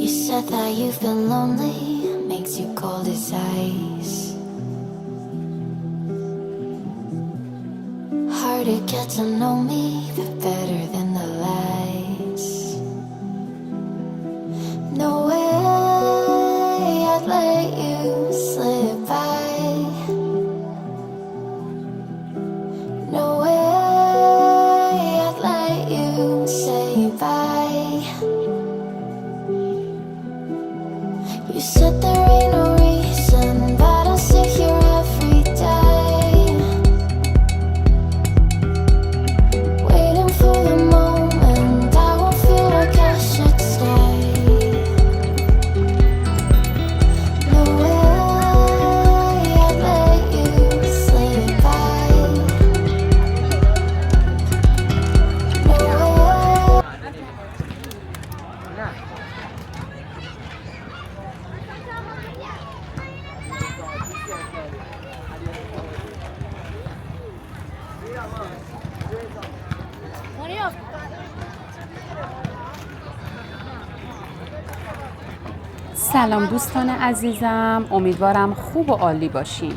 You said that you've been lonely, makes you cold as ice. Hard to get to know me, but better than the lies. No way I'd let you slip by. No way I'd let you say bye. You said there ain't no reason, but I'll sit here every day, waiting for the moment I won't feel like I should stay. No way I'd let you slip by. No way. سلام دوستان عزیزم، امیدوارم خوب و عالی باشین.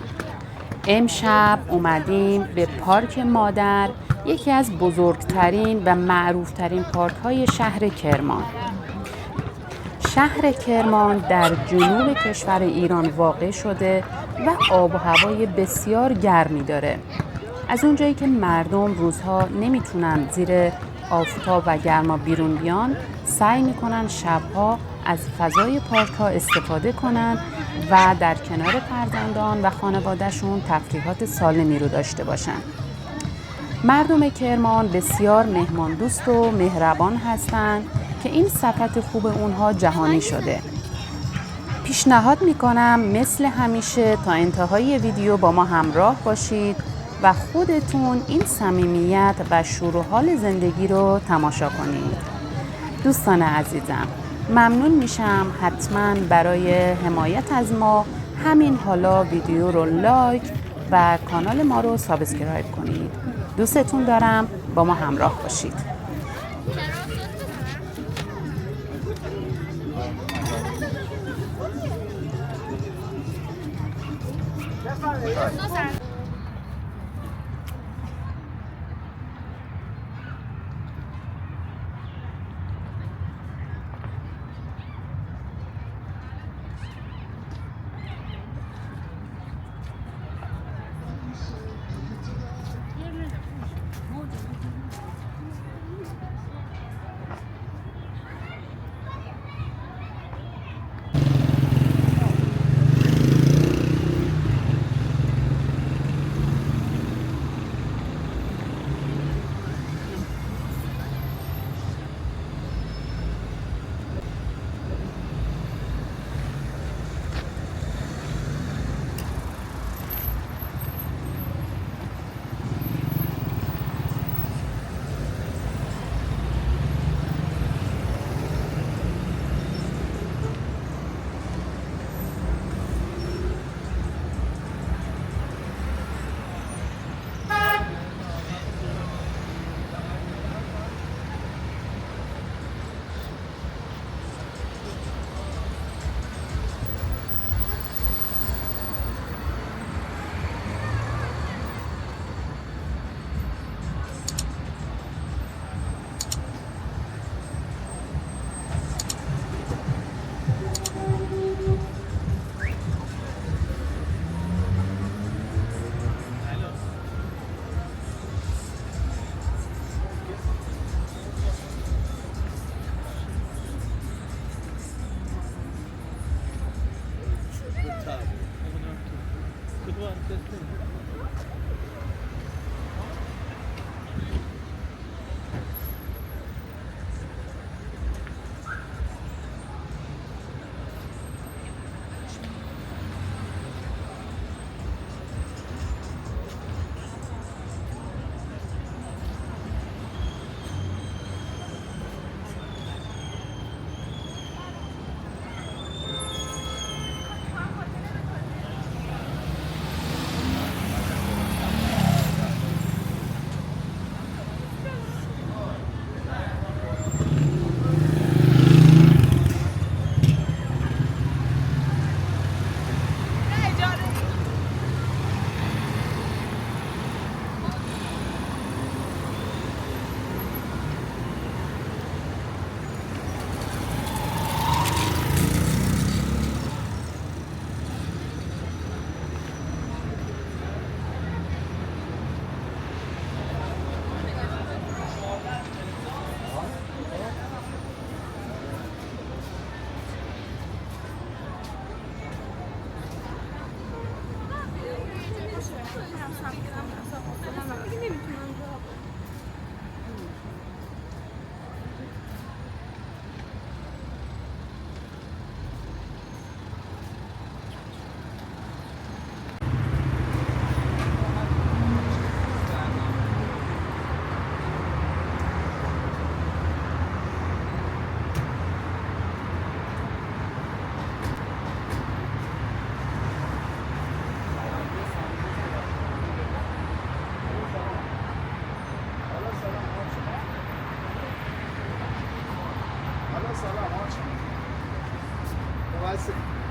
امشب اومدیم به پارک مادر، یکی از بزرگترین و معروفترین پارک های شهر کرمان. شهر کرمان در جنوب کشور ایران واقع شده و آب و هوای بسیار گرمی داره. از اونجایی که مردم روزها نمیتونن زیر آفتاب و گرما بیرون بیان، سعی میکنن شبها از فضای پارک ها استفاده کنن و در کنار فرزندان و خانوادهشون تفریحات سالمی رو داشته باشن. مردم کرمان بسیار مهمان دوست و مهربان هستند که این صفت خوب اونها جهانی شده. پیشنهاد میکنم مثل همیشه تا انتهای ویدیو با ما همراه باشید و خودتون این صمیمیت و شور و حال زندگی رو تماشا کنید. دوستان عزیزم، ممنون میشم حتما برای حمایت از ما همین حالا ویدیو رو لایک و کانال ما رو سابسکرایب کنید. دوستتون دارم، با ما همراه باشید.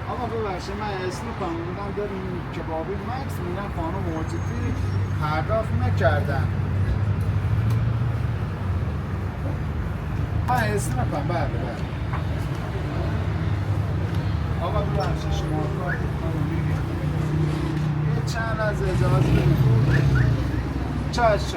آقا ببخشید من اسم فهمیدم داریم کبابی مکس میگن خانم موجودی پرداخت نکردن. من اسم کنم بله. آقا ببخشید شما کار یه چند از اجازه بدید. چش